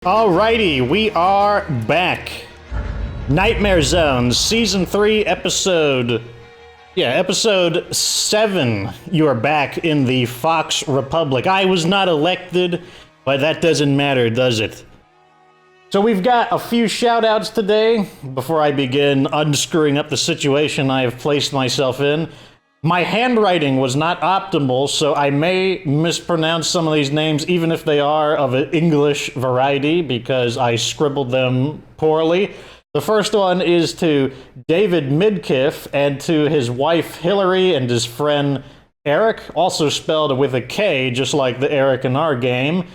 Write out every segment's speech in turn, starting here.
Alrighty, we are back. Nightmare Zones, Season 3, Episode 7. You are back in the Fox Republic. I was not elected, but that doesn't matter, does it? So we've got a few shout-outs today. Before I begin unscrewing up the situation I have placed myself in, my handwriting was not optimal, so I may mispronounce some of these names, even if they are of an English variety, because I scribbled them poorly. The first one is to David Midkiff, and to his wife Hillary and his friend Eric, also spelled with a K, just like the Eric in our game.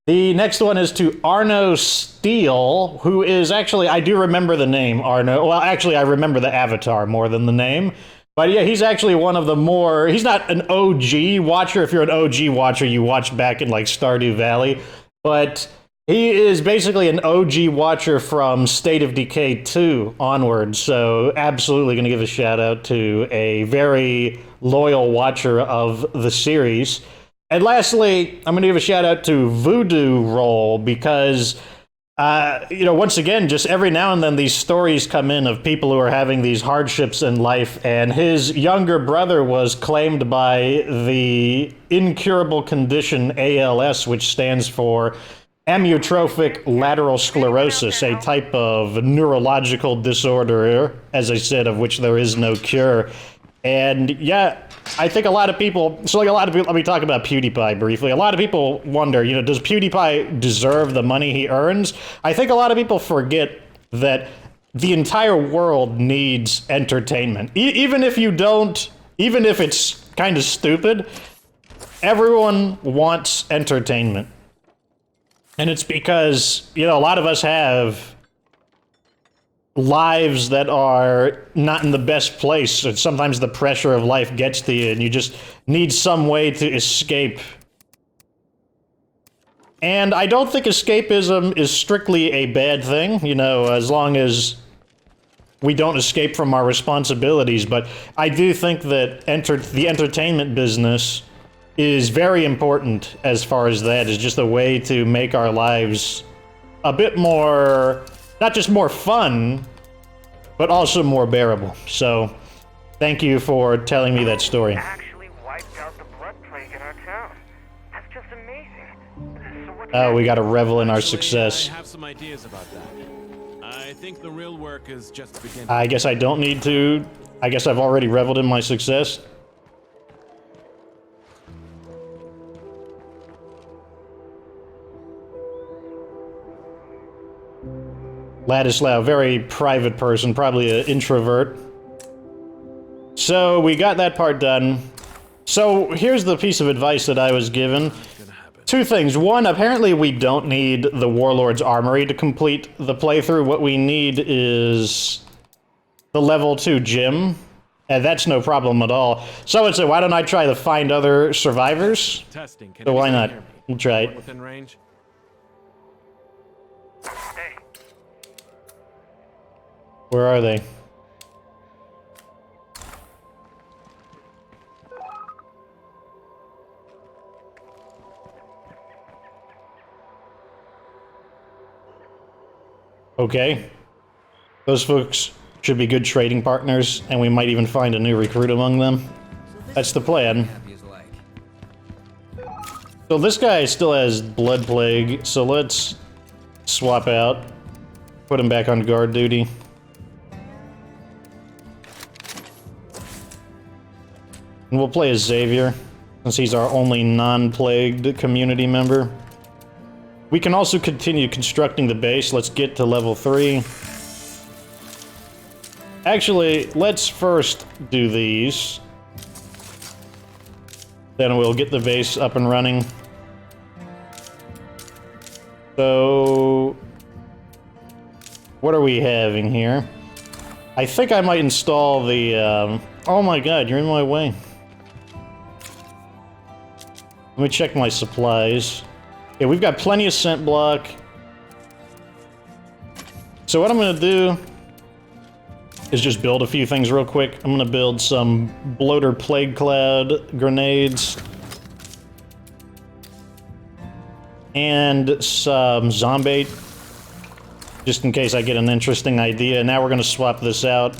The next one is to Arno Steele, who is actually, I do remember the name, Arno. Well, actually, I remember the avatar more than the name. But yeah, he's actually one of the more, he's not an OG watcher. If you're an OG watcher, you watched back in like Stardew Valley. But he is basically an OG watcher from State of Decay 2 onward. So absolutely going to give a shout out to a very loyal watcher of the series. And lastly, I'm going to give a shout out to Voodoo Roll because once again, just every now and then these stories come in of people who are having these hardships in life, and his younger brother was claimed by the incurable condition ALS, which stands for amyotrophic lateral sclerosis, a type of neurological disorder, as I said, of which there is no cure. And yeah, I think a lot of people, let me talk about PewDiePie briefly. A lot of people wonder, does PewDiePie deserve the money he earns? I think a lot of people forget that the entire world needs entertainment. Even if it's kind of stupid, everyone wants entertainment. And it's because, a lot of us have lives that are not in the best place. And sometimes the pressure of life gets to you and you just need some way to escape. And I don't think escapism is strictly a bad thing, as long as we don't escape from our responsibilities. But I do think that the entertainment business is very important as far as that. Is just a way to make our lives a bit more, not just more fun, but also more bearable. So, thank you for telling me that story. Actually wiped out the blood plague in our town. That's just amazing. So Oh, we gotta revel in our success. I have some ideas about that. I think the real work is just beginning. I guess I don't need to. I guess I've already reveled in my success. Ladislav, very private person, probably an introvert. So we got that part done. So here's the piece of advice that I was given. Two things. One, apparently we don't need the Warlord's armory to complete the playthrough. What we need is the level 2 gym. And that's no problem at all. So I would say, why don't I try to find other survivors? Testing. So why not? We'll try it. Within range. Where are they? Okay. Those folks should be good trading partners, and we might even find a new recruit among them. That's the plan. So this guy still has blood plague, so let's swap out. Put him back on guard duty. And we'll play as Xavier, since he's our only non-plagued community member. We can also continue constructing the base. Let's get to level 3. Actually, let's first do these. Then we'll get the base up and running. So, what are we having here? I think I might install the, oh my god, you're in my way. Let me check my supplies. Yeah, we've got plenty of scent block. So what I'm gonna do is just build a few things real quick. I'm gonna build some bloater plague cloud grenades. and some zombie, just in case I get an interesting idea. Now we're going to swap this out.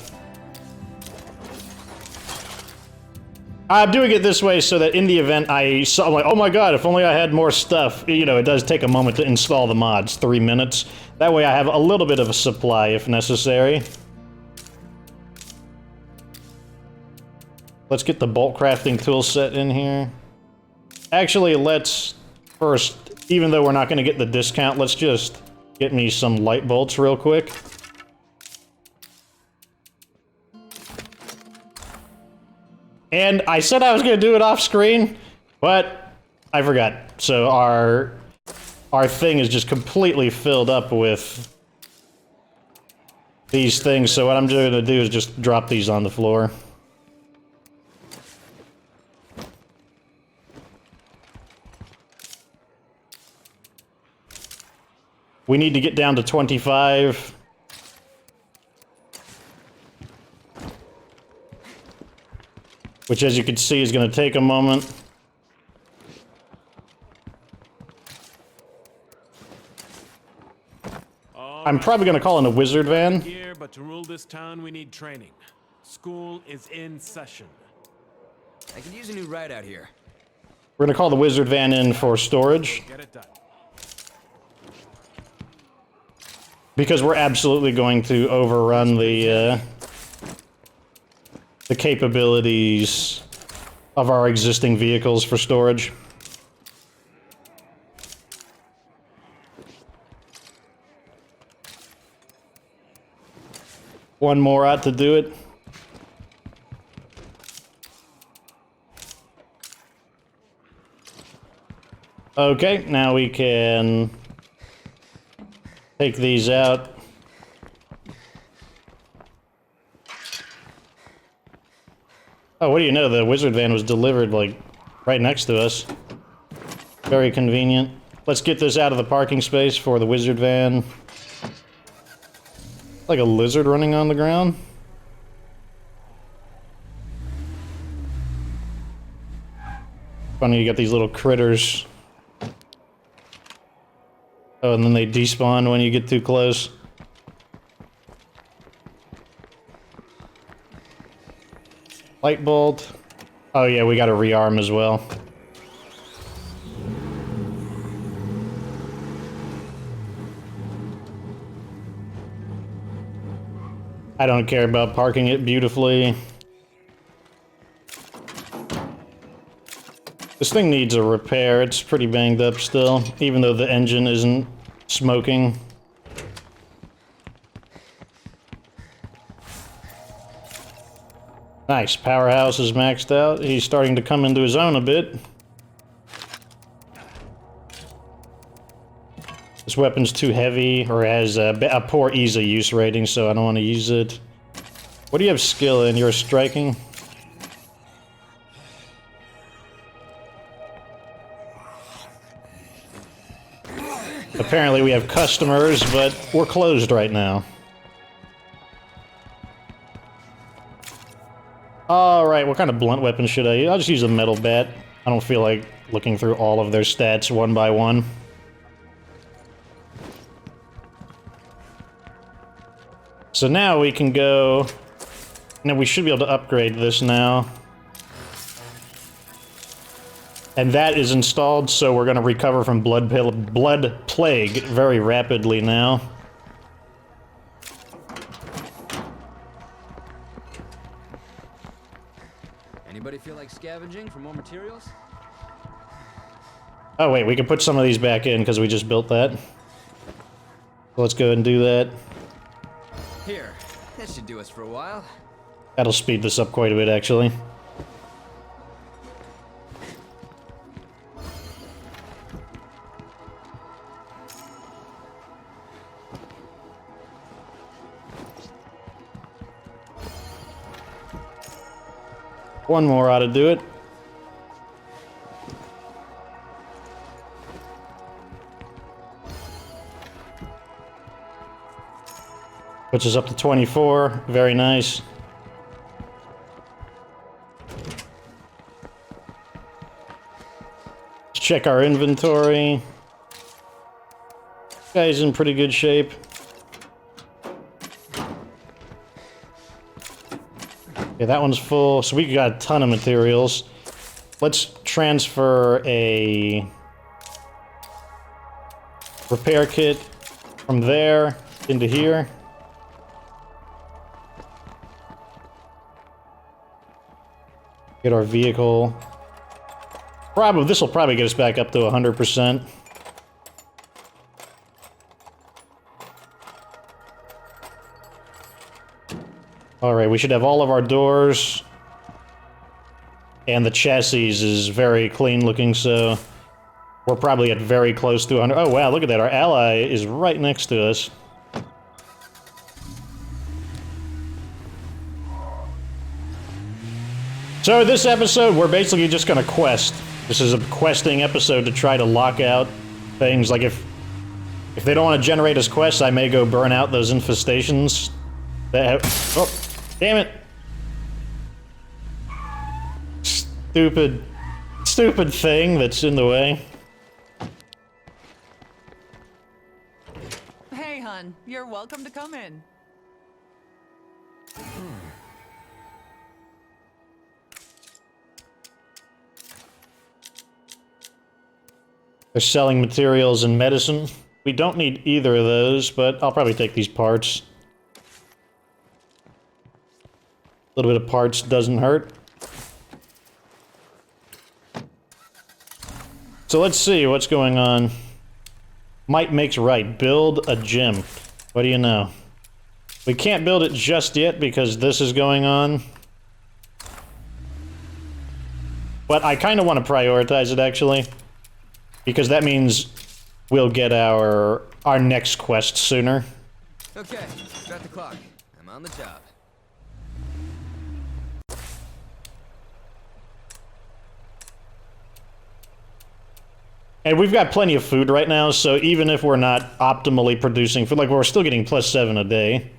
I'm doing it this way so that in the event I'm like, oh my god, if only I had more stuff. You know, it does take a moment to install the mods, 3 minutes. That way I have a little bit of a supply if necessary. Let's get the bolt crafting tool set in here. Actually, let's first, even though we're not going to get the discount, let's just get me some light bolts real quick. And I said I was going to do it off screen, but I forgot. So our thing is just completely filled up with these things. So what I'm going to do is just drop these on the floor. We need to get down to 25. Which, as you can see, is going to take a moment. I'm probably going to call in a wizard van. Here, but to rule this town, we need training. School is in session. I could use a new ride out here. We're going to call the wizard van in for storage. Get it done. Because we're absolutely going to overrun the capabilities of our existing vehicles for storage. One more out to do it. Okay, now we can take these out. Oh, what do you know? The wizard van was delivered, like, right next to us. Very convenient. Let's get this out of the parking space for the wizard van. Like a lizard running on the ground. Funny, you got these little critters. Oh, and then they despawn when you get too close. Light bolt. Oh yeah, we gotta rearm as well. I don't care about parking it beautifully. This thing needs a repair. It's pretty banged up still, even though the engine isn't smoking. Nice, powerhouse is maxed out. He's starting to come into his own a bit. This weapon's too heavy, or has a poor ease of use rating, so I don't want to use it. What do you have skill in? You're striking? Apparently we have customers, but we're closed right now. Alright, what kind of blunt weapon should I use? I'll just use a metal bat. I don't feel like looking through all of their stats one by one. So now we can go... Now we should be able to upgrade this now. And that is installed, so we're going to recover from blood plague very rapidly now. Anybody feel like scavenging for more materials? Oh wait, we can put some of these back in because we just built that. So let's go ahead and do that. Here, that should do us for a while. That'll speed this up quite a bit, actually. One more ought to do it. Puts us up to 24. Very nice. Let's check our inventory. Guy's in pretty good shape. Okay, that one's full, so we got a ton of materials. Let's transfer a repair kit from there into here. Get our vehicle. This will probably get us back up to 100%. Alright, we should have all of our doors. And the chassis is very clean looking, so we're probably at very close to 100. Oh wow, look at that. Our ally is right next to us. So this episode, we're basically just gonna quest. This is a questing episode to try to lock out things. Like if they don't want to generate us quests, I may go burn out those infestations that have... Oh, damn it! Stupid thing that's in the way. Hey, hun, you're welcome to come in. They're selling materials and medicine. We don't need either of those, but I'll probably take these parts. A little bit of parts doesn't hurt. So let's see what's going on. Might makes right. Build a gym. What do you know? We can't build it just yet because this is going on. But I kind of want to prioritize it, actually. Because that means we'll get our next quest sooner. Okay, start the clock. I'm on the job. And we've got plenty of food right now, so even if we're not optimally producing food, like we're still getting +7 a day. In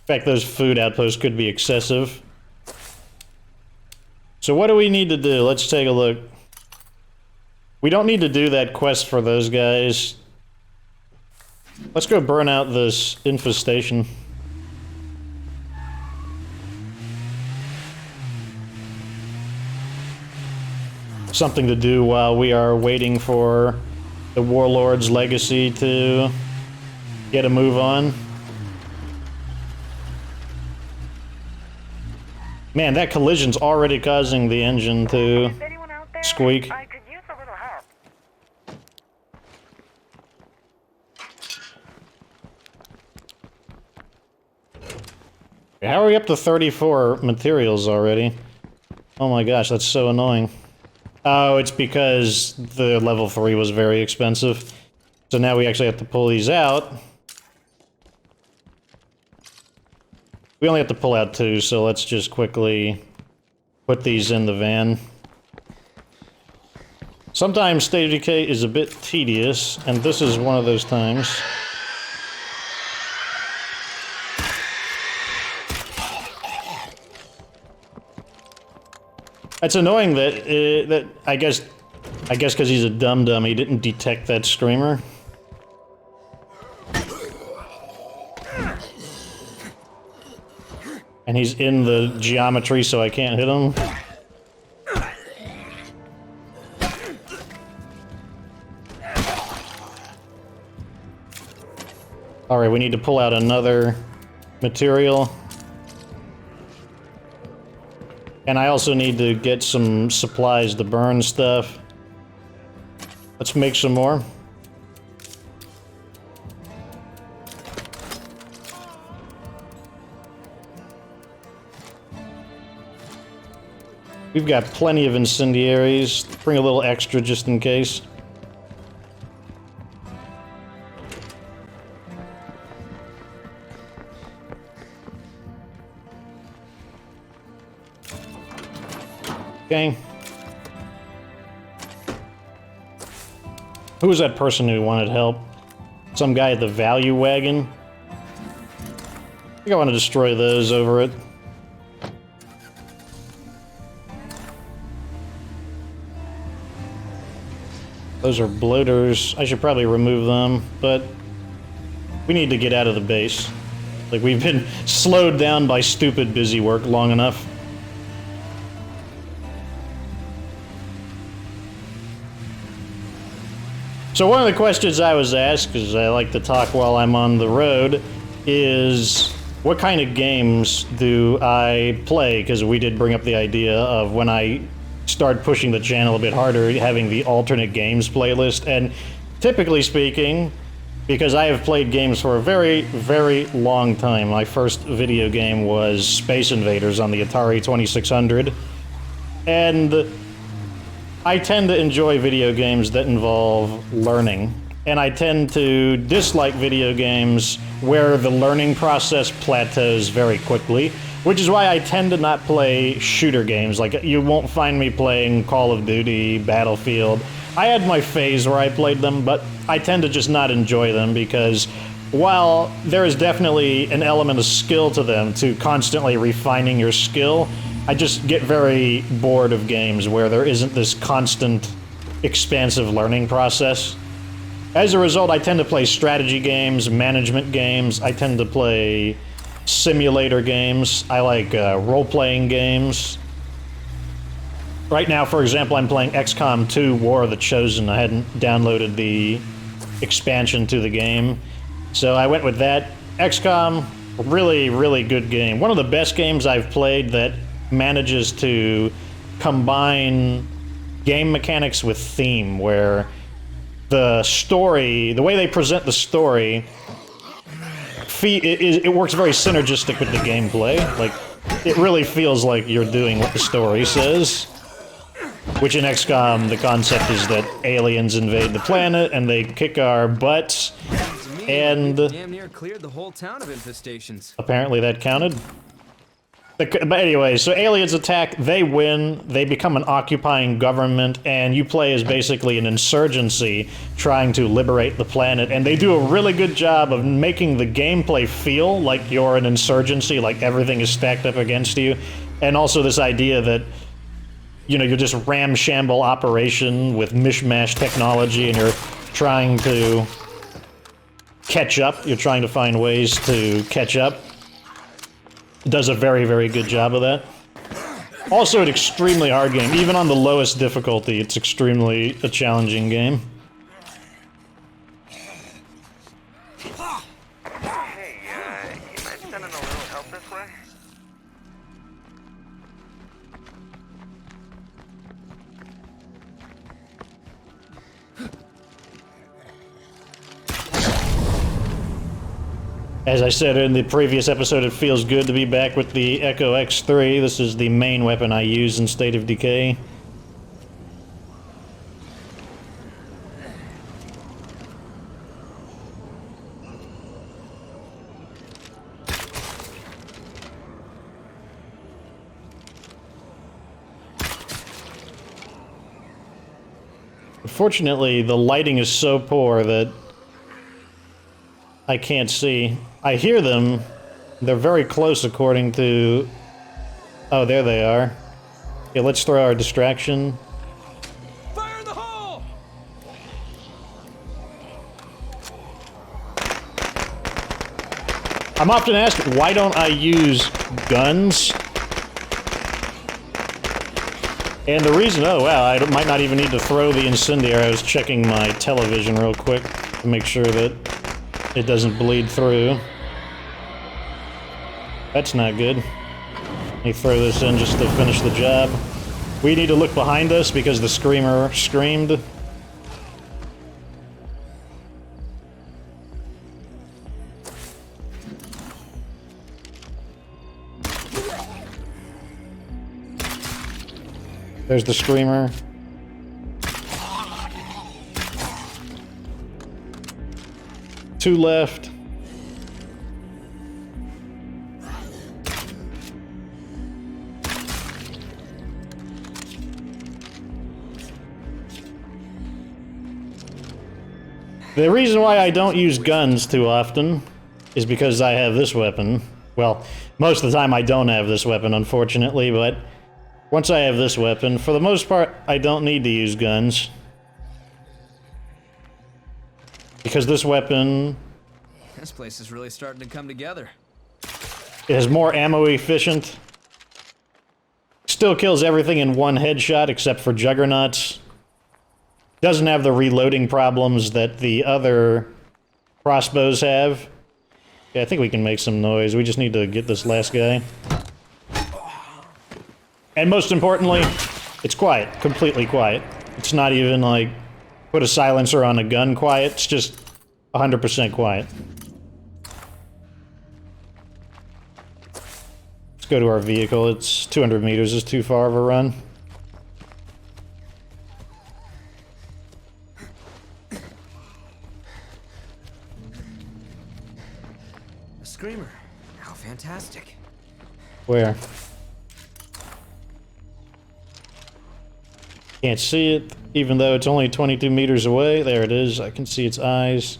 fact, those food outposts could be excessive. So what do we need to do? Let's take a look. We don't need to do that quest for those guys. Let's go burn out this infestation. Something to do while we are waiting for the Warlord's legacy to get a move on. Man, that collision's already causing the engine to Is anyone out there? squeak. I could use a little help. How are we up to 34 materials already? Oh my gosh, that's so annoying. Oh, it's because the level 3 was very expensive. So now we actually have to pull these out. We only have to pull out 2, so let's just quickly put these in the van. Sometimes State of Decay is a bit tedious, and this is one of those times. It's annoying that I guess because he's a dum-dum, he didn't detect that screamer. And he's in the geometry, so I can't hit him. Alright, we need to pull out another material. And I also need to get some supplies to burn stuff. Let's make some more. We've got plenty of incendiaries. Bring a little extra just in case. Okay. Who was that person who wanted help? Some guy at the value wagon? I think I want to destroy those over it. Those are bloaters. I should probably remove them, but we need to get out of the base. Like, we've been slowed down by stupid busy work long enough. So one of the questions I was asked, because I like to talk while I'm on the road, is what kind of games do I play? Because we did bring up the idea of when I start pushing the channel a bit harder, having the alternate games playlist, and typically speaking, because I have played games for a very, very long time. My first video game was Space Invaders on the Atari 2600, and I tend to enjoy video games that involve learning, and I tend to dislike video games where the learning process plateaus very quickly, which is why I tend to not play shooter games. Like, you won't find me playing Call of Duty, Battlefield. I had my phase where I played them, but I tend to just not enjoy them because while there is definitely an element of skill to them, to constantly refining your skill, I just get very bored of games where there isn't this constant, expansive learning process. As a result, I tend to play strategy games, management games. I tend to play simulator games. I like role-playing games. Right now, for example, I'm playing XCOM 2 War of the Chosen. I hadn't downloaded the expansion to the game, so I went with that. XCOM, really, really good game. One of the best games I've played that manages to combine game mechanics with theme, where the story, the way they present the story, it works very synergistic with the gameplay. Like, it really feels like you're doing what the story says. Which in XCOM, the concept is that aliens invade the planet and they kick our butts, and damn near cleared the whole town of infestations. Apparently that counted. But anyway, so aliens attack, they win, they become an occupying government, and you play as basically an insurgency trying to liberate the planet, and they do a really good job of making the gameplay feel like you're an insurgency, like everything is stacked up against you, and also this idea that, you know, you're just ramshamble operation with mishmash technology, and you're trying to catch up, you're trying to find ways to catch up. It does a very, very good job of that. Also an extremely hard game. Even on the lowest difficulty, it's extremely a challenging game. Hey, you mind sending a little help this way? As I said in the previous episode, it feels good to be back with the Echo X3. This is the main weapon I use in State of Decay. Unfortunately, the lighting is so poor that I can't see. I hear them. They're very close according to... Oh, there they are. Yeah, let's throw our distraction. Fire in the hole! I'm often asked, why don't I use guns? And the reason, oh wow, I might not even need to throw the incendiary. I was checking my television real quick to make sure that it doesn't bleed through. That's not good. Let me throw this in just to finish the job. We need to look behind us because the screamer screamed. There's the screamer. Two left. The reason why I don't use guns too often is because I have this weapon. Well, most of the time I don't have this weapon, unfortunately, but once I have this weapon, for the most part, I don't need to use guns. Because this weapon This place is really starting to come together. is more ammo efficient. Still kills everything in one headshot except for juggernauts. Doesn't have the reloading problems that the other crossbows have. Yeah, I think we can make some noise. We just need to get this last guy. And most importantly, it's quiet. Completely quiet. It's not even like put a silencer on a gun quiet. It's just 100% quiet. Let's go to our vehicle. It's 200 meters. Is too far of a run. A screamer. How fantastic. Where? Can't see it, even though it's only 22 meters away. There it is. I can see its eyes.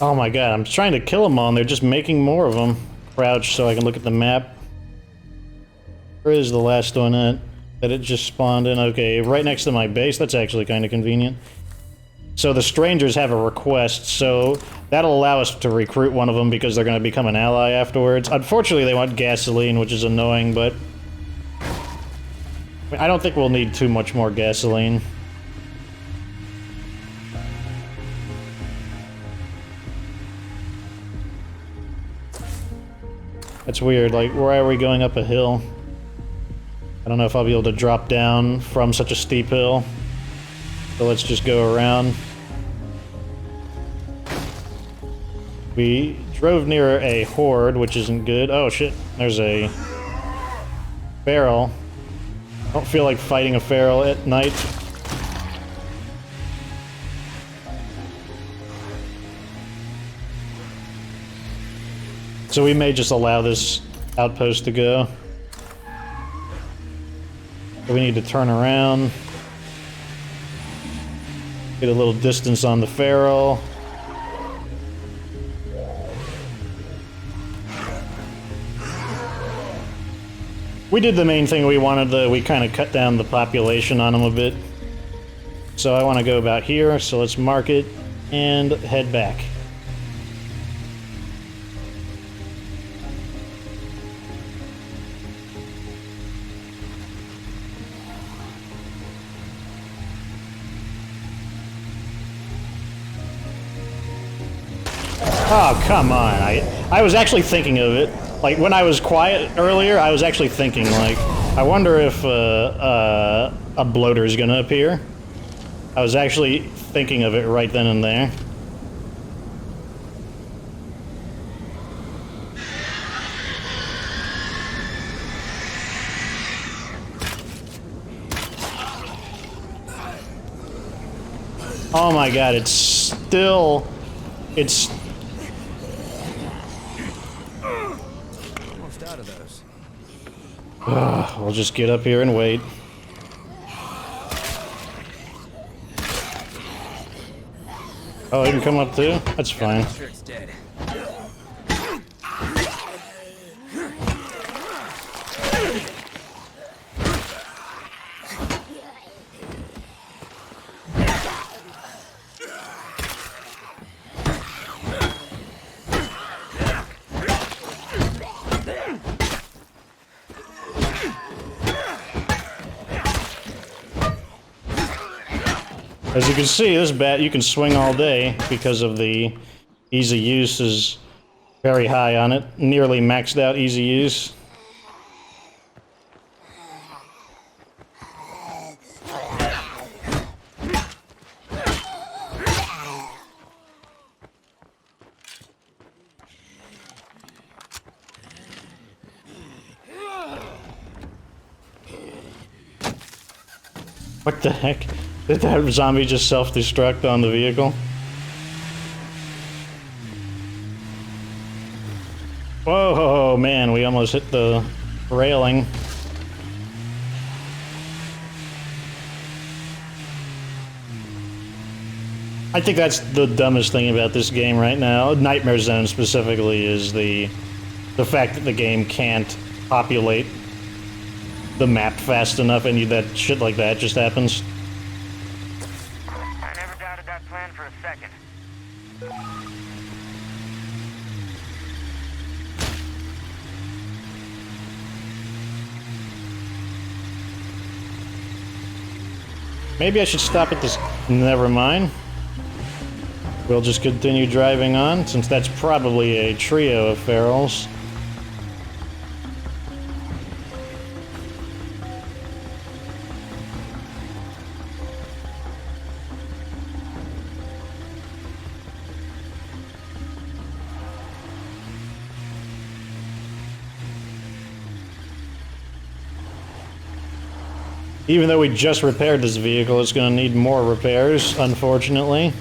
Oh my god, I'm trying to kill them all, and they're just making more of them. Crouch so I can look at the map. Where is the last one at? That it just spawned in? Okay, right next to my base. That's actually kind of convenient. So the strangers have a request, so that'll allow us to recruit one of them because they're going to become an ally afterwards. Unfortunately, they want gasoline, which is annoying, but I don't think we'll need too much more gasoline. That's weird, like, why are we going up a hill? I don't know if I'll be able to drop down from such a steep hill. So let's just go around. We drove near a horde, which isn't good. Oh shit, there's a feral. I don't feel like fighting a feral at night. So we may just allow this outpost to go. We need to turn around. Get a little distance on the feral. We did the main thing we wanted to. We kind of cut down the population on them a bit. So I want to go about here, so let's mark it and head back. Oh, come on. I was actually thinking of it. Like, when I was quiet earlier, I was actually thinking, like, I wonder if a bloater is gonna appear. I was actually thinking of it right then and there. Oh my god, it's still... It's... Almost out of those. We'll just get up here and wait. Oh, he can come up too? That's fine. I'm sure it's dead. As you can see, this bat you can swing all day because of the easy use is very high on it. Nearly maxed out easy use. What the heck? Did that zombie just self-destruct on the vehicle? Whoa, man, we almost hit the railing. I think that's the dumbest thing about this game right now. Nightmare Zone specifically is the fact that the game can't populate the map fast enough, and that shit like that just happens. I never doubted that plan for a second. Maybe I should stop at this. Never mind. We'll just continue driving on, since that's probably a trio of ferals. Even though we just repaired this vehicle, it's going to need more repairs, unfortunately.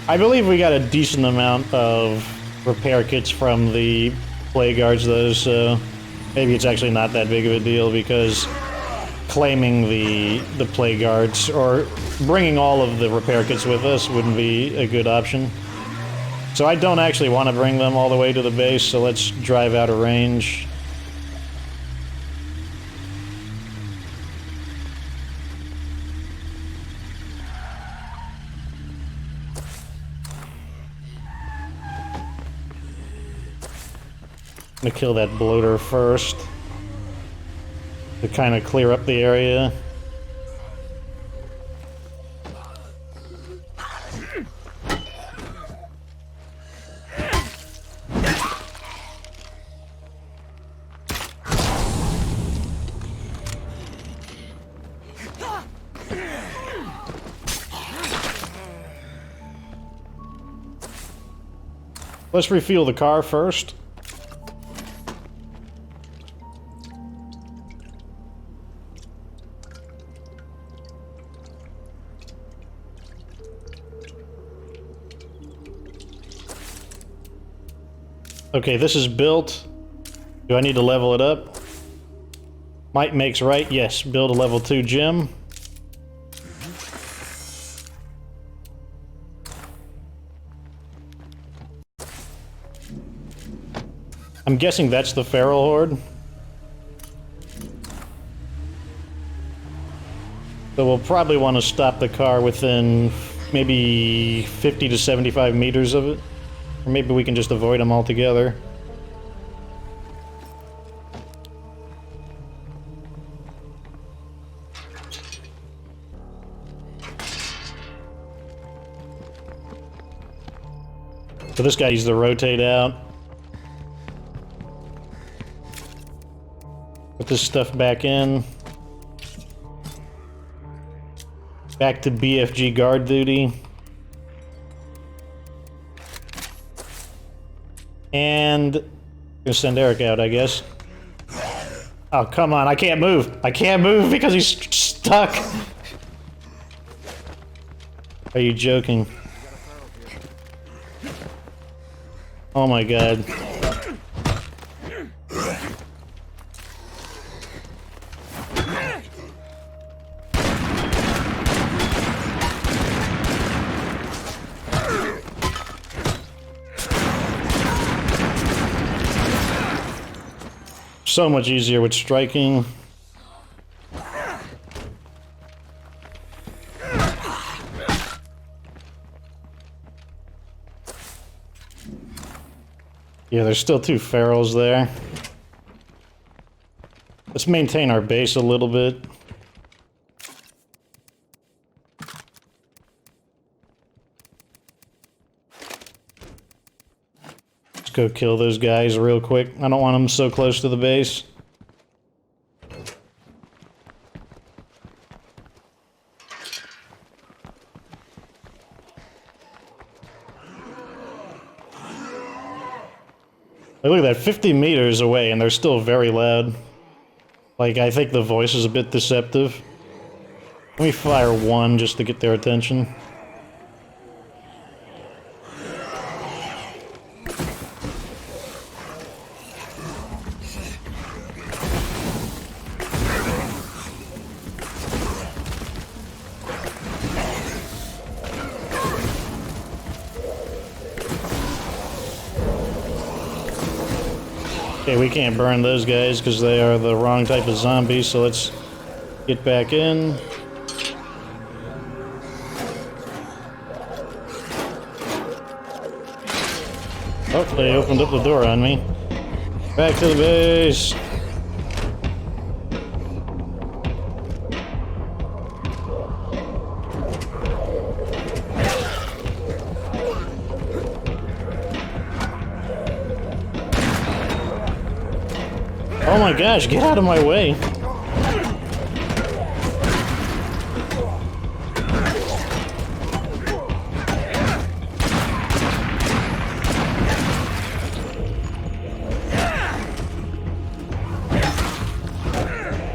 I believe we got a decent amount of repair kits from the plague guards, though, so maybe it's actually not that big of a deal, because claiming the plague guards or bringing all of the repair kits with us wouldn't be a good option. So I don't actually want to bring them all the way to the base, so let's drive out of range. I'm gonna kill that bloater first to kind of clear up the area. Let's refuel the car first. Okay, this is built. Do I need to level it up? Might makes right. Yes, build a level 2 gym. I'm guessing that's the feral horde. So we'll probably want to stop the car within maybe 50 to 75 meters of it. Or maybe we can just avoid them altogether. So this guy needs to rotate out. Put this stuff back in. Back to BFG guard duty. And gonna send Eric out, I guess. Oh, come on, I can't move. I can't move because he's stuck. Are you joking? Oh my god. So much easier with striking. Yeah, there's still 2 ferals there. Let's maintain our base a little bit. Let's go kill those guys real quick. I don't want them so close to the base. Look at that, 50 meters away, and they're still very loud. Like, I think the voice is a bit deceptive. Let me fire 1 just to get their attention. Okay, we can't burn those guys because they are the wrong type of zombies, so let's get back in. Oh, they opened up the door on me. Back to the base. Oh my gosh, get out of my way.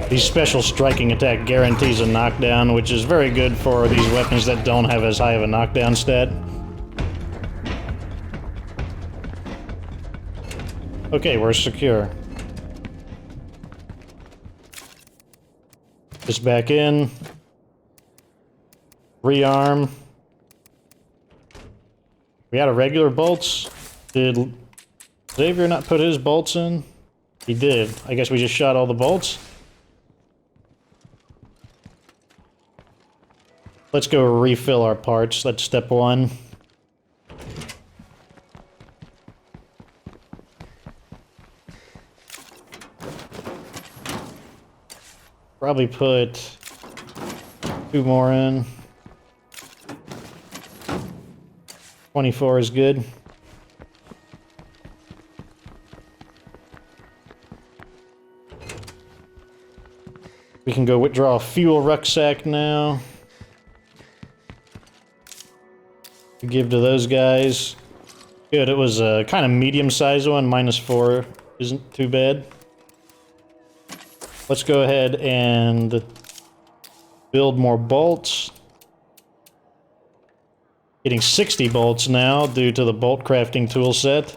These special striking attack guarantees a knockdown, which is very good for these weapons that don't have as high of a knockdown stat. Okay, we're secure. Just back in. Rearm. We out of regular bolts. Did Xavier not put his bolts in? He did. I guess we just shot all the bolts. Let's go refill our parts. That's step one. Probably put 2 more in. 24 is good. We can go withdraw a fuel rucksack now. Give to those guys. Good, it was a kind of medium-sized one. -4 isn't too bad. Let's go ahead and build more bolts. Getting 60 bolts now due to the bolt crafting tool set.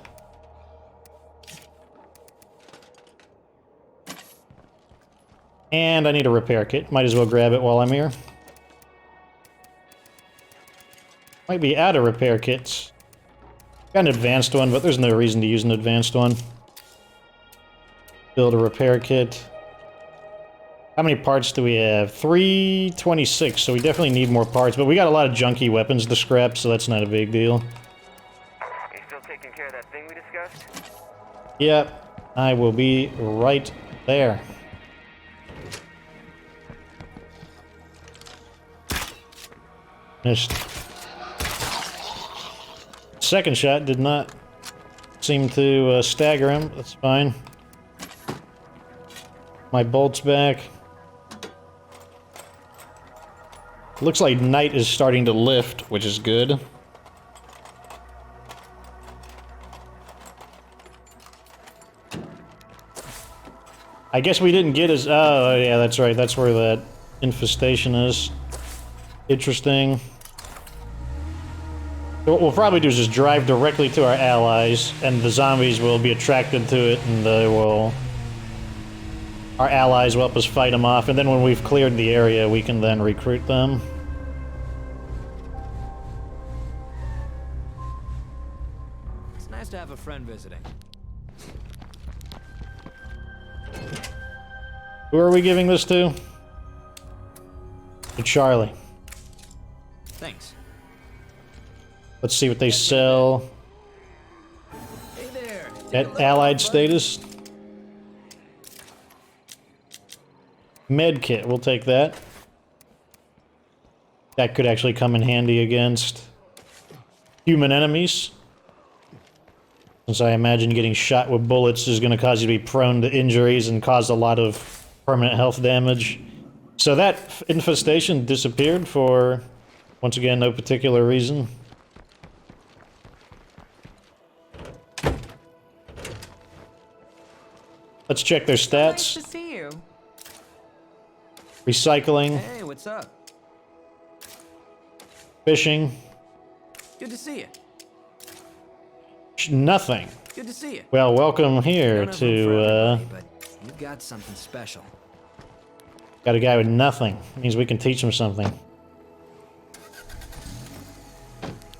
And I need a repair kit. Might as well grab it while I'm here. Might be out of repair kits. Got an advanced one, but there's no reason to use an advanced one. Build a repair kit. How many parts do we have? 326, so we definitely need more parts, but we got a lot of junky weapons to scrap, so that's not a big deal. You still taking care of that thing we discussed? Yep, I will be right there. Missed. Second shot did not seem to stagger him. That's fine. My bolt's back. Looks like night is starting to lift, which is good. I guess we didn't get his... Oh, yeah, that's right. That's where that infestation is. Interesting. So what we'll probably do is just drive directly to our allies, and the zombies will be attracted to it, and they will... Our allies will help us fight them off, and then when we've cleared the area, we can then recruit them. It's nice to have a friend visiting. Who are we giving this to? To Charlie. Thanks. Let's see what they sell. Hey there. At allied status. Med kit, we'll take that. That could actually come in handy against human enemies. Since I imagine getting shot with bullets is going to cause you to be prone to injuries and cause a lot of permanent health damage. So that infestation disappeared for, once again, no particular reason. Let's check their Nice stats. to see you. Recycling, Hey, what's up? fishing, Good to see you. nothing. Good to see you. Well, welcome here Don't have room for to, everybody, but you've got something special. got a guy with nothing. Means we can teach him something.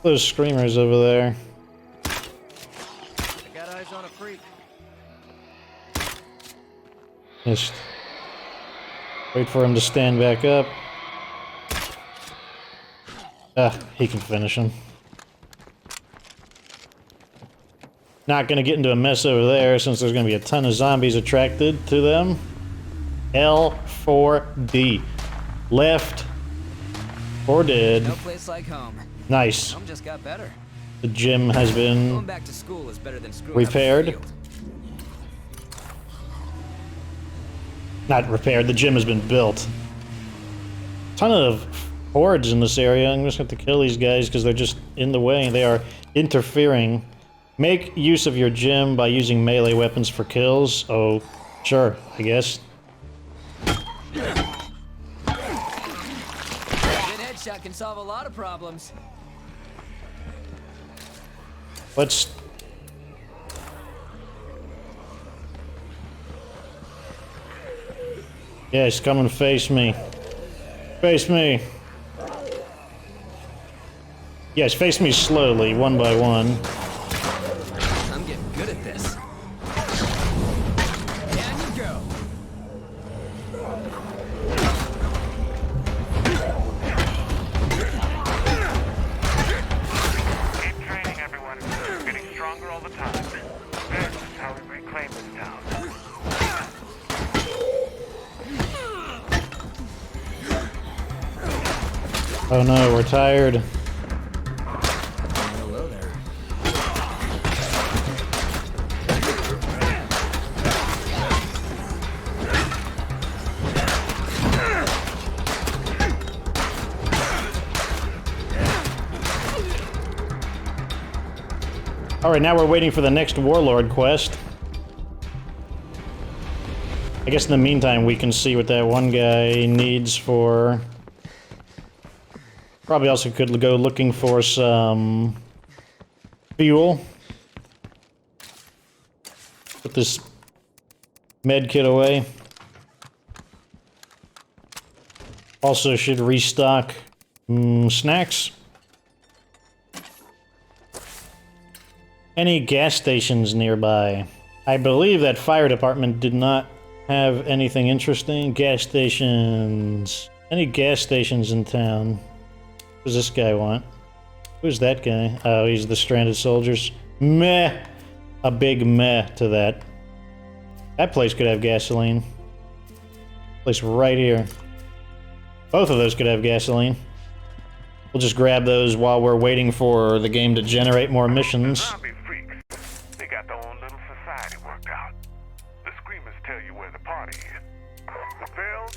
Those screamers over there. I got eyes on a freak. Just wait for him to stand back up. He can finish him. Not gonna get into a mess over there since there's gonna be a ton of zombies attracted to them. L4D. Left or dead. No place like home. Nice. Home just got better. The gym has Going been back to school is better than screwing up in the repaired. field. Not repaired, the gym has been built. Ton of hordes in this area. I'm just gonna have to kill these guys because they're just in the way. They are interfering. Make use of your gym by using melee weapons for kills. Oh, sure, I guess. Good headshot can solve a lot of problems. Let's... Yes, come and face me. Face me. Yes, face me slowly, one by one. I'm getting good at this. Down you go. Keep training, everyone. We're getting stronger all the time. This is how we reclaim this town. Oh no, we're tired. Hello there. Alright, now we're waiting for the next Warlord quest. I guess in the meantime we can see what that one guy needs for... Probably also could go looking for some... fuel. Put this med kit away. Also should restock snacks. Any gas stations nearby? I believe that fire department did not have anything interesting. Gas stations. Any gas stations in town? What does this guy want? Who's that guy? Oh, he's the stranded soldiers. Meh. A big meh to that. That place could have gasoline. Place right here. Both of those could have gasoline. We'll just grab those while we're waiting for the game to generate more missions. Zombie freaks. They got their own little society worked out. The screamers tell you where the party is. The bells,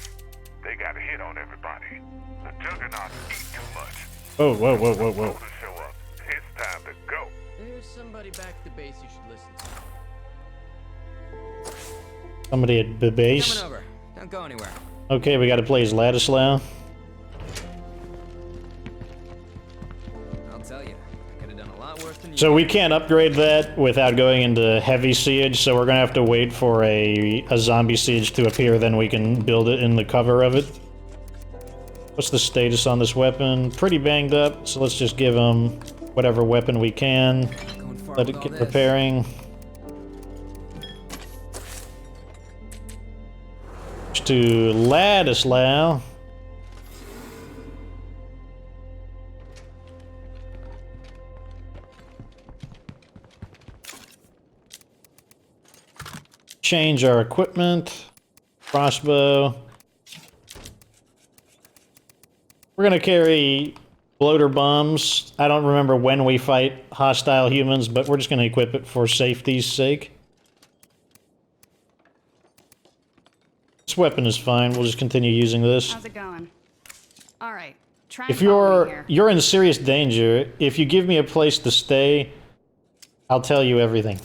they got a hit on everybody. The juggernauts eat too much. Oh, whoa, whoa, whoa, whoa. To show up. It's time to go. There's somebody back at the base you should listen to. Somebody at the base. Coming over. Don't go anywhere. Okay, we gotta play as Ladislaw. I'll tell you, I could have done a lot worse than you. So we can't upgrade that without going into heavy siege, so we're gonna have to wait for a zombie siege to appear, then we can build it in the cover of it. What's the status on this weapon? Pretty banged up, so let's just give him whatever weapon we can. Going far Let with it all get this. repairing. To Ladislaw. Change our equipment. Crossbow. We're gonna carry bloater bombs. I don't remember when we fight hostile humans, but we're just gonna equip it for safety's sake. This weapon is fine. We'll just continue using this. How's it going? All right. Try If and follow me you're here. in serious danger, if you give me a place to stay, I'll tell you everything.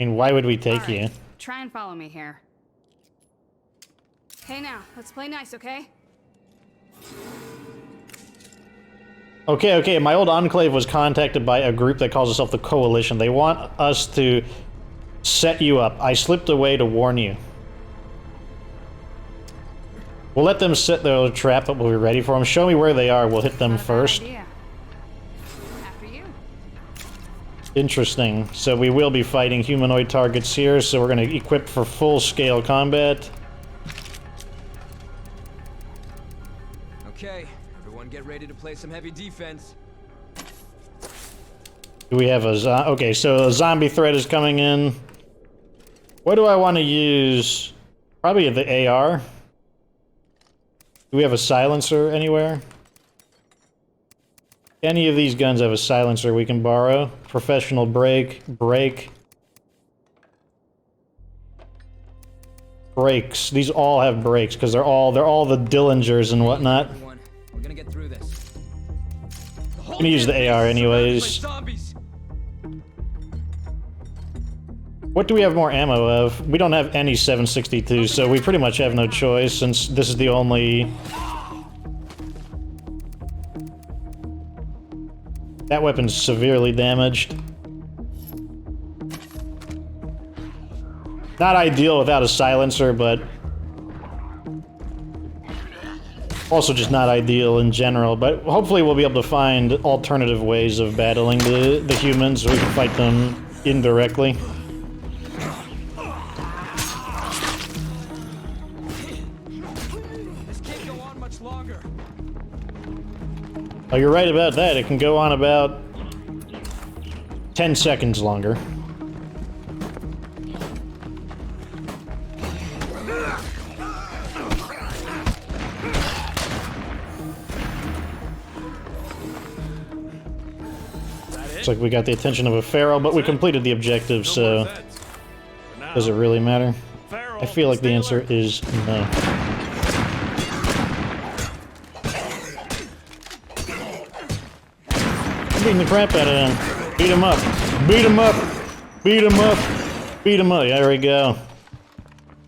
I mean, why would we take All right. you? Try and follow me here. Hey now, let's play nice, okay? Okay, my old enclave was contacted by a group that calls itself the Coalition. They want us to set you up. I slipped away to warn you. We'll let them set their trap up. We'll be ready for them. Show me where they are. We'll hit them Not a bad first. idea. After you. Interesting. So we will be fighting humanoid targets here, so we're going to equip for full-scale combat. Okay, everyone get ready to play some heavy defense. Do we have a okay, so a zombie threat is coming in. What do I want to use? Probably the AR. Do we have a silencer anywhere? Any of these guns have a silencer we can borrow. Professional break. Brakes. These all have brakes because they're all the Dillingers and whatnot. Everyone, we're gonna get through this. I'm gonna use the AR anyways. What do we have more ammo of? We don't have any 7.62, so we pretty much have no choice since this is the only... That weapon's severely damaged. Not ideal without a silencer, but... also just not ideal in general, but hopefully we'll be able to find alternative ways of battling the humans so we can fight them indirectly. This can't go on much longer. Oh, you're right about that. It can go on about 10 seconds longer. Looks like we got the attention of a feral, but we completed the objective, so does it really matter? I feel like the answer is no. Beating the crap out of him. Beat him up. Beat him up. Beat him up. Beat him up. There we go.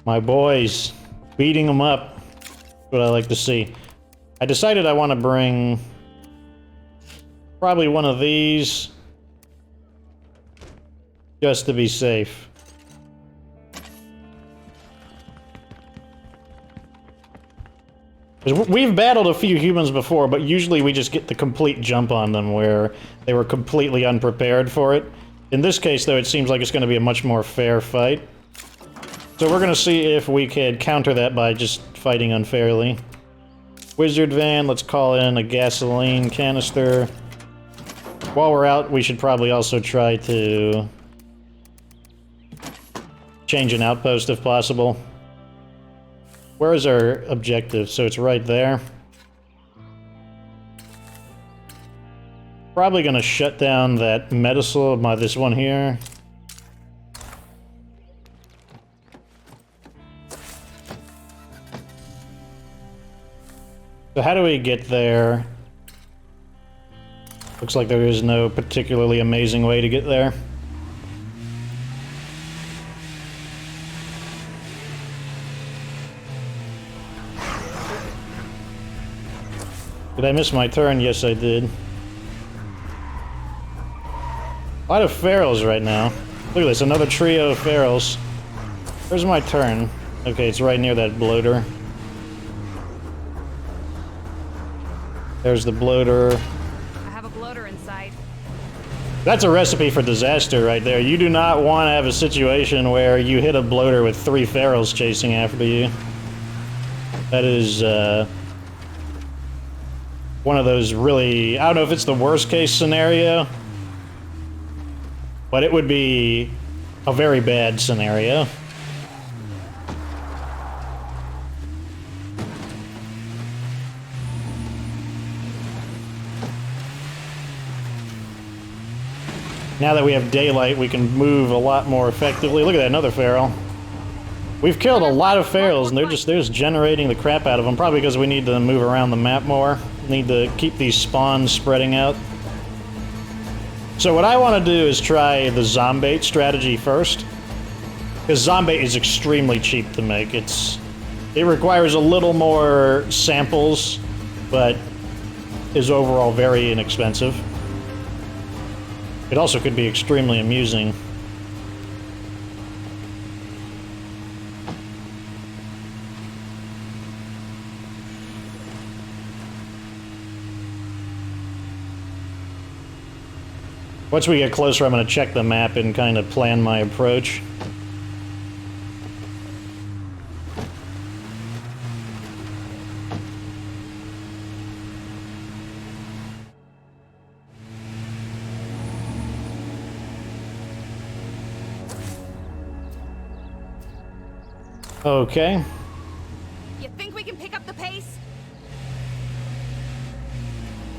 My boys. Beating them up. That's what I like to see. I decided I want to bring probably one of these just to be safe. We've battled a few humans before, but usually we just get the complete jump on them where they were completely unprepared for it. In this case, though, it seems like it's going to be a much more fair fight. So we're going to see if we can counter that by just fighting unfairly. Wizard van, let's call in a gasoline canister. While we're out, we should probably also try to change an outpost if possible. Where is our objective? So it's right there. Probably gonna shut down that medicine by this one here. So how do we get there? Looks like there is no particularly amazing way to get there. Did I miss my turn? Yes, I did. A lot of ferals right now. Look at this, another trio of ferals. Where's my turn? Okay, it's right near that bloater. There's the bloater. I have a bloater in sight. That's a recipe for disaster right there. You do not want to have a situation where you hit a bloater with 3 ferals chasing after you. That is, one of those really... I don't know if it's the worst case scenario, but it would be a very bad scenario. Now that we have daylight, we can move a lot more effectively. Look at that, another feral. We've killed a lot of ferals, and they're just generating the crap out of them, probably because we need to move around the map more. Need to keep these spawns spreading out. So what I want to do is try the zombait strategy first, because zombait is extremely cheap to make. It requires a little more samples, but is overall very inexpensive. It also could be extremely amusing. Once we get closer, I'm going to check the map and kind of plan my approach. Okay. You think we can pick up the pace?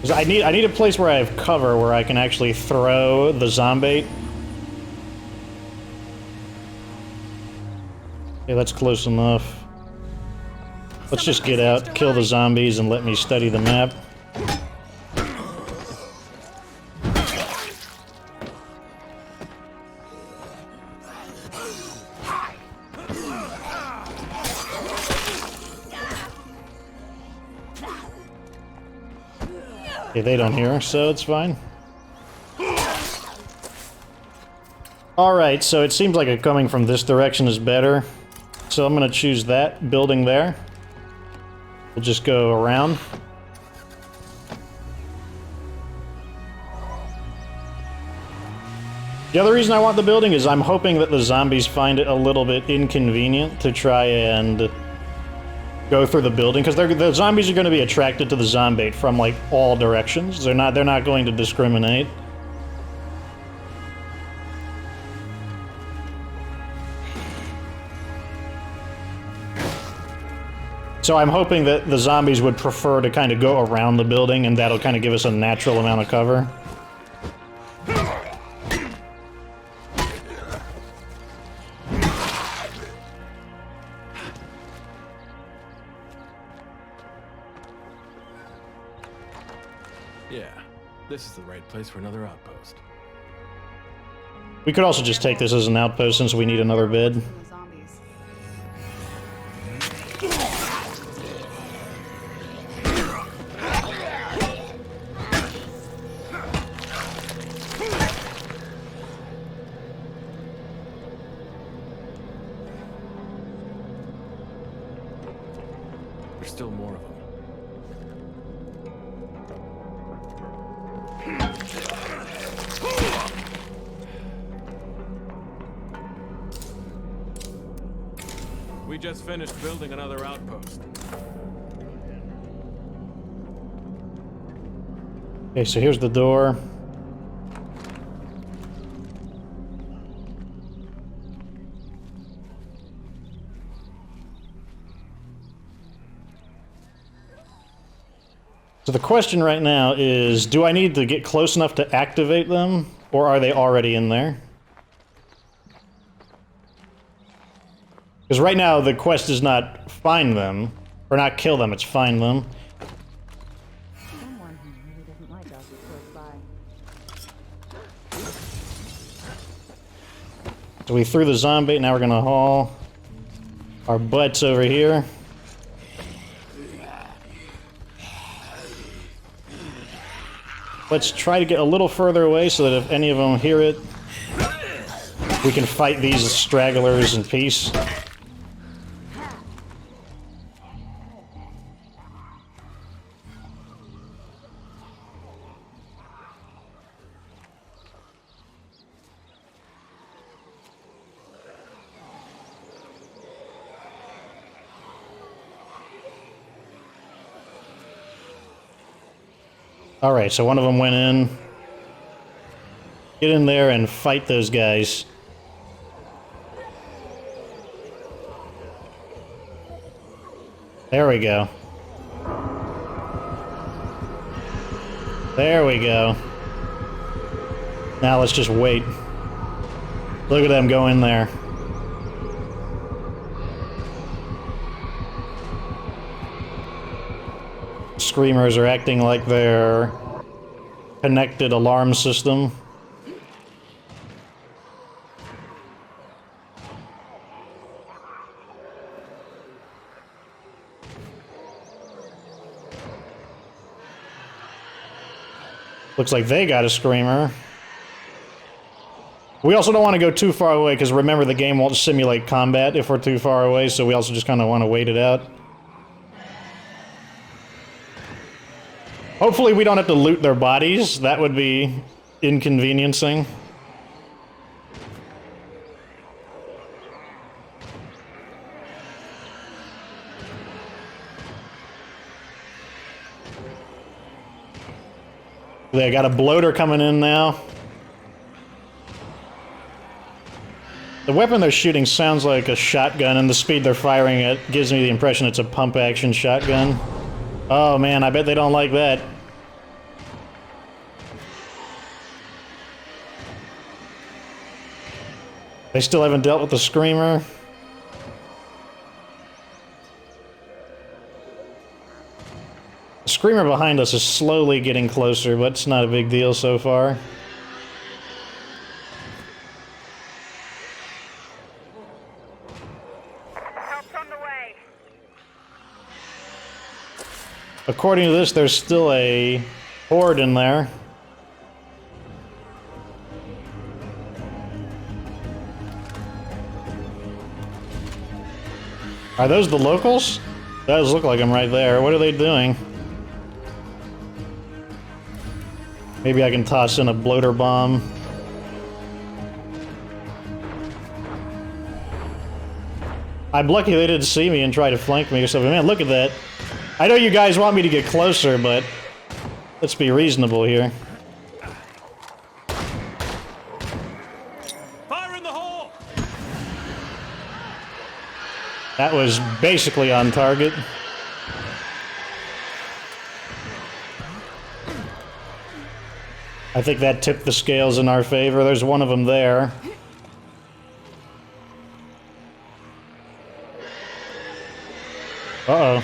'Cause I need a place where I have cover where I can actually throw the zombie. Okay, that's close enough. Let's just get out, kill the zombies, and let me study the map. Okay, they don't hear, so it's fine. Alright, so it seems like it coming from this direction is better. So I'm gonna choose that building there. We'll just go around. The other reason I want the building is I'm hoping that the zombies find it a little bit inconvenient to try and go through the building, because the zombies are going to be attracted to the zombie from like all directions. They're not going to discriminate. So I'm hoping that the zombies would prefer to kind of go around the building, and that'll kind of give us a natural amount of cover. Yeah, this is the right place for another outpost. We could also just take this as an outpost since we need another bed. The zombies. There's still more of them. We just finished building another outpost. Okay, so here's the door. So the question right now is, do I need to get close enough to activate them, or are they already in there? Because right now the quest is not find them, or not kill them, it's find them. Someone who really doesn't like us is close by. So we threw the zombie, now we're gonna haul our butts over here. Let's try to get a little further away so that if any of them hear it, we can fight these stragglers in peace. Alright, so one of them went in. Get in there and fight those guys. There we go. There we go. Now let's just wait. Look at them go in there. Screamers are acting like their connected alarm system. Looks like they got a screamer. We also don't want to go too far away, because remember the game won't simulate combat if we're too far away, so we also just kind of want to wait it out. Hopefully we don't have to loot their bodies. That would be inconveniencing. They got a bloater coming in now. The weapon they're shooting sounds like a shotgun, and the speed they're firing it gives me the impression it's a pump-action shotgun. Oh man, I bet they don't like that. They still haven't dealt with the screamer. The screamer behind us is slowly getting closer, but it's not a big deal so far. Help's on the way. According to this, there's still a horde in there. Are those the locals? Does look like them right there. What are they doing? Maybe I can toss in a bloater bomb. I'm lucky they didn't see me and try to flank me or something. Man, look at that. I know you guys want me to get closer, but let's be reasonable here. Fire in the hole! That was basically on target. I think that tipped the scales in our favor. There's one of them there. Uh-oh.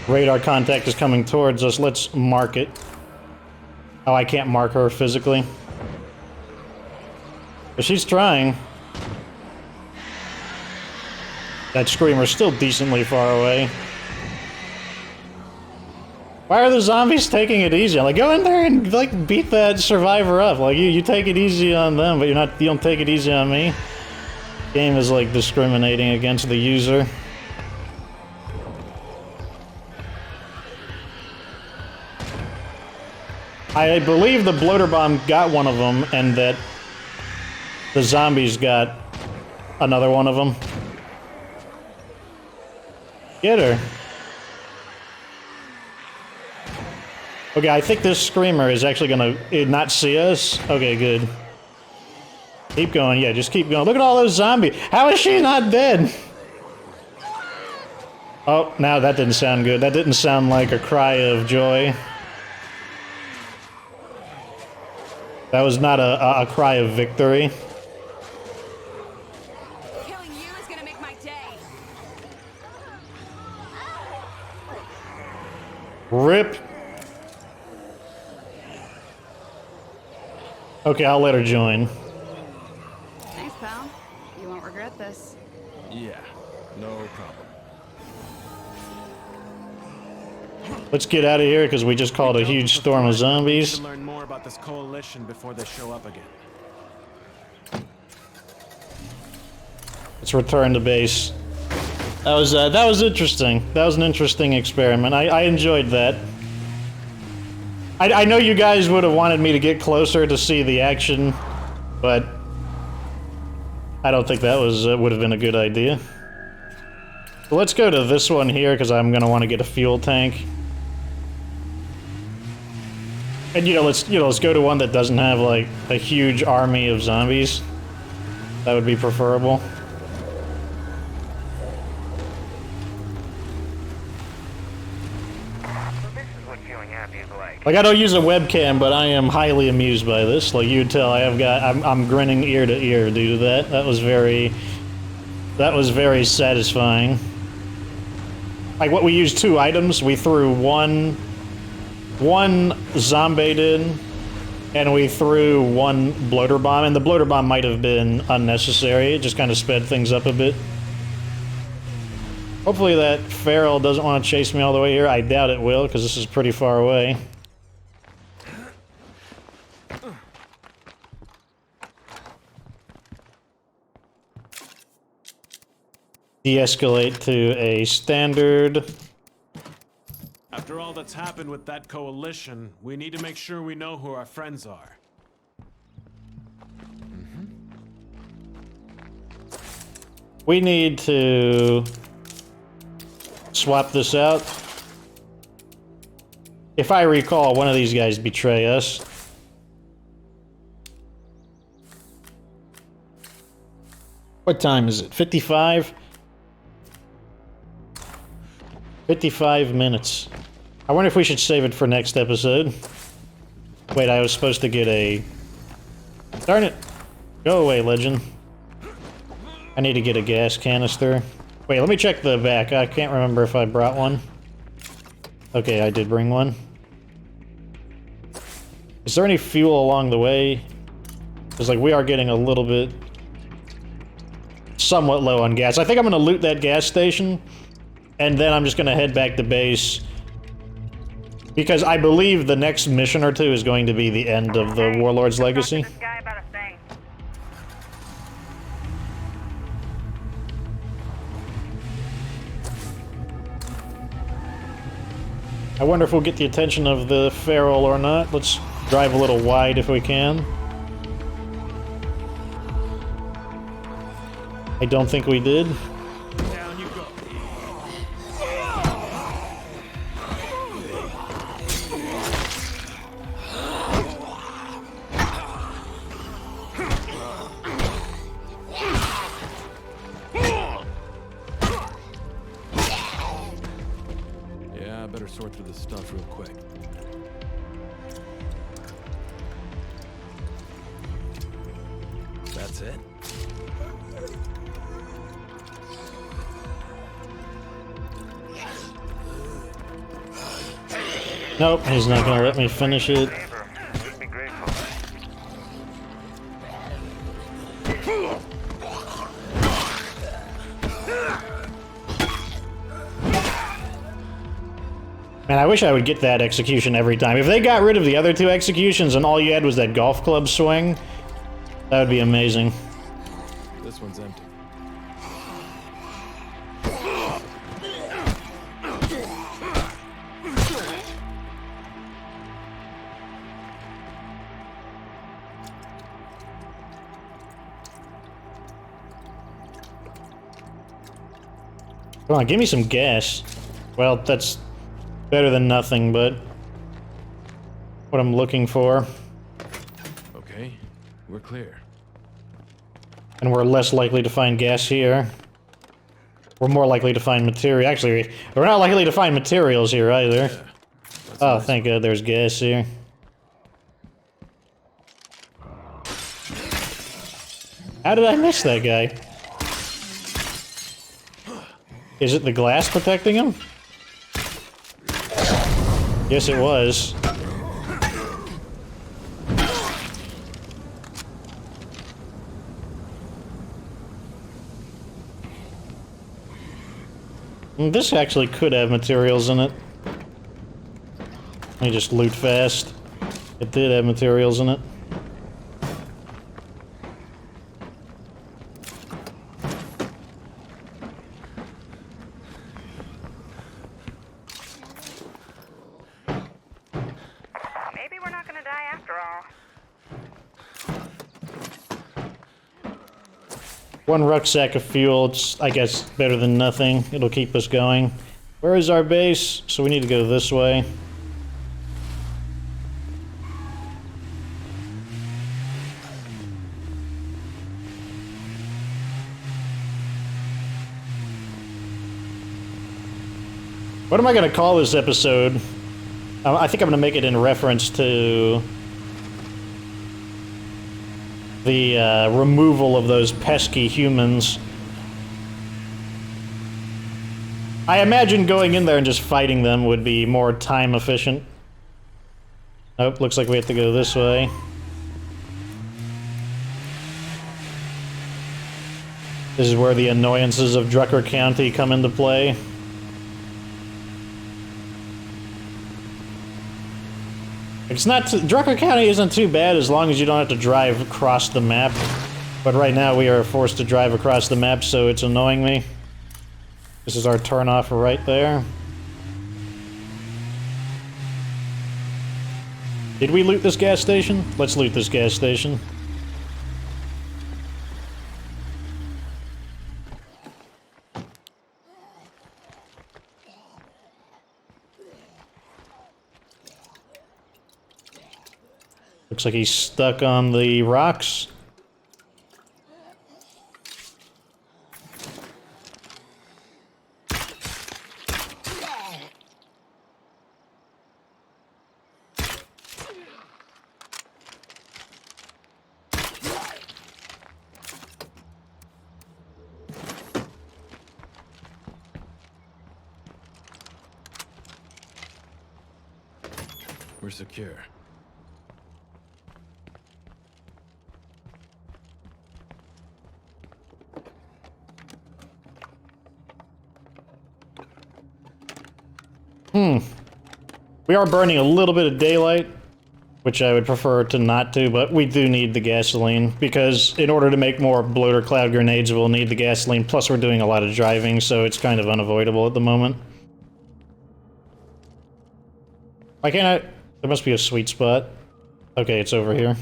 Radar contact is coming towards us. Let's mark it. Oh, I can't mark her physically. But she's trying. That screamer's still decently far away. Why are the zombies taking it easy? I'm like, go in there and like beat that survivor up. Like you take it easy on them, but you don't take it easy on me. Game is like discriminating against the user. I believe the bloater bomb got one of them, and that the zombies got another one of them. Get her. Okay, I think this screamer is actually gonna not see us. Okay, good. Keep going, yeah, just keep going. Look at all those zombies. How is she not dead? Oh, now that didn't sound good. That didn't sound like a cry of joy. That was not a cry of victory. Killing you is gonna make my day. RIP. Okay, I'll let her join. Thanks, pal. You won't regret this. Yeah, no problem. Let's get out of here because we just called a huge storm of We zombies. should learn more about this coalition before they show up again. Let's return to base. That was interesting. That was an interesting experiment. I enjoyed that. I know you guys would have wanted me to get closer to see the action, but I don't think that was would have been a good idea. So let's go to this one here because I'm gonna want to get a fuel tank. And let's go to one that doesn't have like a huge army of zombies. That would be preferable. Like, I don't use a webcam, but I am highly amused by this. Like you would tell, I'm grinning ear to ear due to that. That was very satisfying. Like, what we used 2 items. We threw one zombie in, and we threw 1 bloater bomb, and the bloater bomb might have been unnecessary. It just kind of sped things up a bit. Hopefully that feral doesn't want to chase me all the way here. I doubt it will, because this is pretty far away. De-escalate to a standard. After all that's happened with that coalition, we need to make sure we know who our friends are. We need to swap this out. If I recall, one of these guys betray us. What time is it? 55? 55 minutes. I wonder if we should save it for next episode. Wait, I was supposed to get a... Darn it! Go away, legend. I need to get a gas canister. Wait, let me check the back. I can't remember if I brought one. Okay, I did bring one. Is there any fuel along the way? Because, like, we are getting a little bit... somewhat low on gas. I think I'm gonna loot that gas station, and then I'm just gonna head back to base. Because I believe the next mission or two is going to be the end of the Warlord's legacy. This guy about a thing. I wonder if we'll get the attention of the Feral or not. Let's drive a little wide if we can. I don't think we did. Down you go. Yeah, I better sort through this stuff real quick. That's it? Nope, he's not gonna let me finish it. Should be grateful. Man, I wish I would get that execution every time. If they got rid of the other two executions and all you had was that golf club swing, that would be amazing. This one's empty. Come on, give me some gas. Well, that's better than nothing, but what I'm looking for. Okay, we're clear. And we're less likely to find gas here. We're more likely to find material. Actually, we're not likely to find materials here either. Oh, thank God there's gas here. How did I miss that guy? Is it the glass protecting him? Yes, it was. This actually could have materials in it. Let me just loot fast. It did have materials in it. Maybe we're not gonna die after all. One rucksack of fuel, it's, I guess, better than nothing. It'll keep us going. Where is our base? So we need to go this way. What am I going to call this episode? I think I'm going to make it in reference to the removal of those pesky humans. I imagine going in there and just fighting them would be more time efficient. Nope, looks like we have to go this way. This is where the annoyances of Drucker County come into play. It's not Drucker County isn't too bad as long as you don't have to drive across the map. But right now we are forced to drive across the map, so it's annoying me. This is our turnoff right there. Did we loot this gas station? Let's loot this gas station. Looks like he's stuck on the rocks. We're secure. We are burning a little bit of daylight, which I would prefer to not do, but we do need the gasoline, because in order to make more bloater cloud grenades, we'll need the gasoline, plus we're doing a lot of driving, so it's kind of unavoidable at the moment. Why can't I... There must be a sweet spot. Okay, it's over here.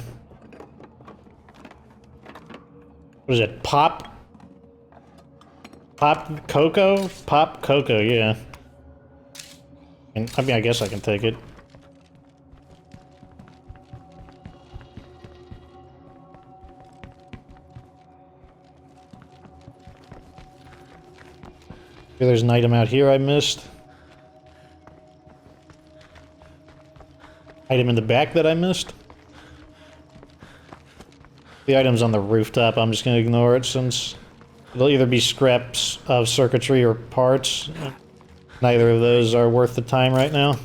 What is it? Pop? Pop cocoa? Pop cocoa, yeah. I mean, I guess I can take it. There's an item out here I missed. Item in the back that I missed. The item's on the rooftop. I'm just gonna ignore it since it'll either be scraps of circuitry or parts. Neither of those are worth the time right now.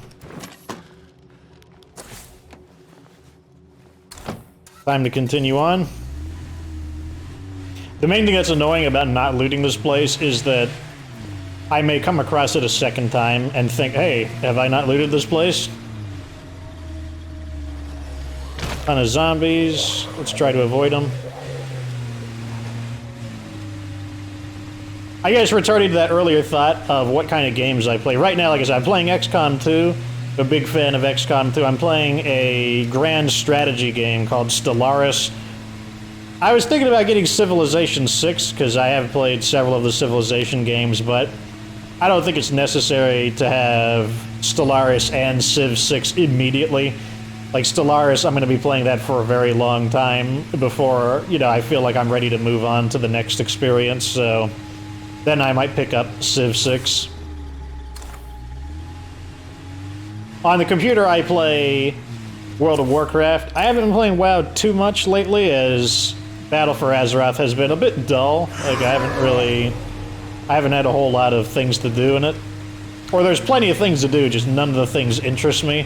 Time to continue on. The main thing that's annoying about not looting this place is that I may come across it a second time and think, hey, have I not looted this place? Ton of zombies. Let's try to avoid them. I guess returning to that earlier thought of what kind of games I play. Right now, like I said, I'm playing XCOM 2. I'm a big fan of XCOM 2. I'm playing a grand strategy game called Stellaris. I was thinking about getting Civilization 6, because I have played several of the Civilization games, but I don't think it's necessary to have Stellaris and Civ 6 immediately. Like, Stellaris, I'm going to be playing that for a very long time before, you know, I feel like I'm ready to move on to the next experience, so then I might pick up Civ 6. On the computer, I play World of Warcraft. I haven't been playing WoW too much lately, as Battle for Azeroth has been a bit dull. Like, I haven't had a whole lot of things to do in it. Or there's plenty of things to do, just none of the things interest me.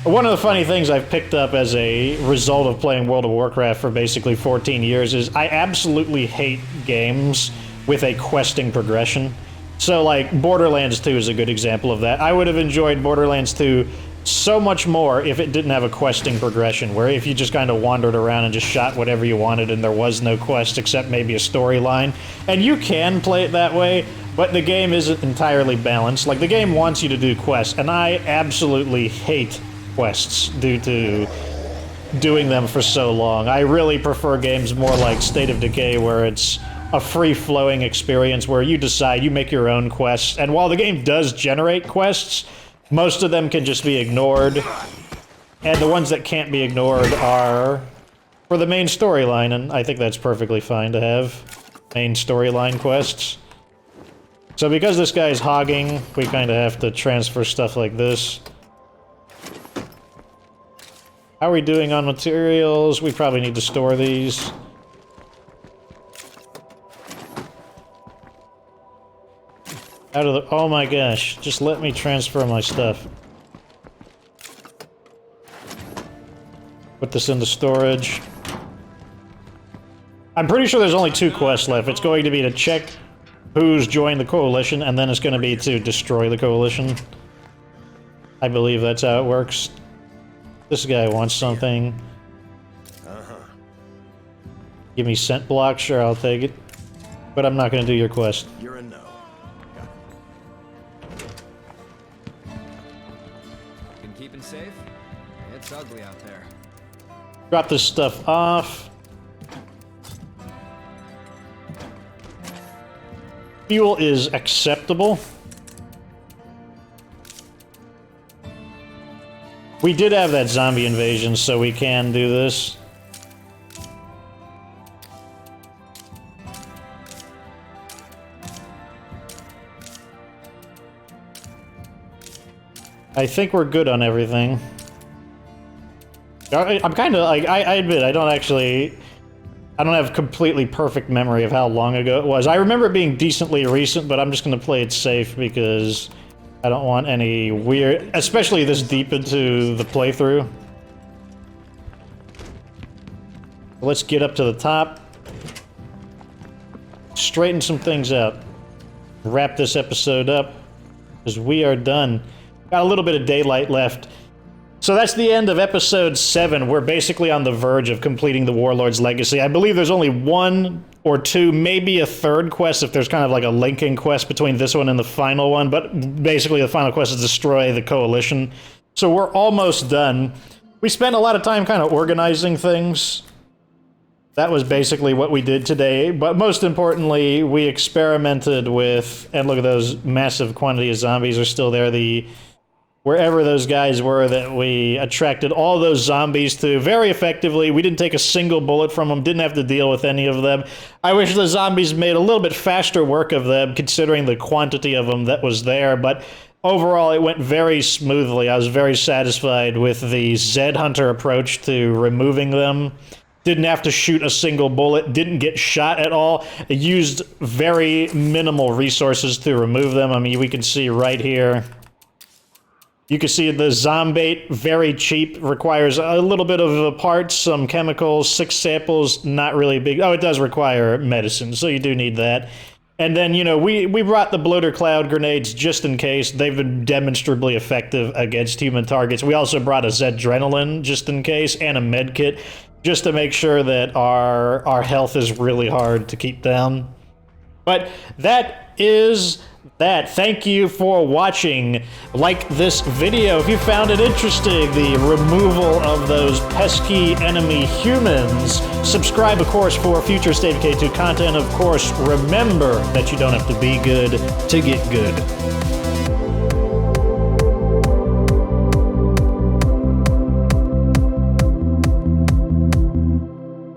One of the funny things I've picked up as a result of playing World of Warcraft for basically 14 years is I absolutely hate games with a questing progression. So, like, Borderlands 2 is a good example of that. I would have enjoyed Borderlands 2 so much more if it didn't have a questing progression, where if you just kind of wandered around and just shot whatever you wanted and there was no quest except maybe a storyline. And you can play it that way, but the game isn't entirely balanced. Like, the game wants you to do quests, and I absolutely hate quests due to doing them for so long. I really prefer games more like State of Decay, where it's a free-flowing experience where you decide, you make your own quests, and while the game does generate quests, most of them can just be ignored, and the ones that can't be ignored are for the main storyline, and I think that's perfectly fine to have main storyline quests. So because this guy's hogging, we kind of have to transfer stuff like this. How are we doing on materials? We probably need to store these. Out of the... Oh my gosh, just let me transfer my stuff. Put this into storage. I'm pretty sure there's only 2 quests left. It's going to be to check who's joined the coalition, and then it's going to be to destroy the coalition. I believe that's how it works. This guy wants something. Give me scent block, sure, I'll take it. But I'm not going to do your quest. You're a no. Been keeping safe? it's ugly out there. Drop this stuff off. Fuel is acceptable. We did have that zombie invasion, so we can do this. I think we're good on everything. I'm kind of like, I admit, I don't have completely perfect memory of how long ago it was. I remember it being decently recent, but I'm just going to play it safe because I don't want any weird, especially this deep into the playthrough. Let's get up to the top. Straighten some things out. Wrap this episode up, because we are done. Got a little bit of daylight left. So that's the end of episode 7. We're basically on the verge of completing the Warlord's legacy. I believe there's only 1 or 2, maybe a third quest if there's kind of like a linking quest between this one and the final one, but basically the final quest is destroy the Coalition. So we're almost done. We spent a lot of time kind of organizing things. That was basically what we did today, but most importantly, we experimented with, and look at those massive quantity of zombies are still there, wherever those guys were that we attracted all those zombies to very effectively. We didn't take a single bullet from them, didn't have to deal with any of them. I wish the zombies made a little bit faster work of them, considering the quantity of them that was there, but overall it went very smoothly. I was very satisfied with the Zed Hunter approach to removing them. Didn't have to shoot a single bullet, didn't get shot at all. It used very minimal resources to remove them. I mean, we can see right here. You can see the Zombait, very cheap, requires a little bit of parts, some chemicals, 6 samples, not really big. Oh, it does require medicine, so you do need that. And then, you know, we brought the Bloater Cloud grenades just in case. They've been demonstrably effective against human targets. We also brought a Zedrenalin just in case, and a med kit, just to make sure that our health is really hard to keep down. But that is that. Thank you for watching. Like this video if you found it interesting, the removal of those pesky enemy humans. Subscribe, of course, for future State of Decay 2 content. Of course, remember that you don't have to be good to get good.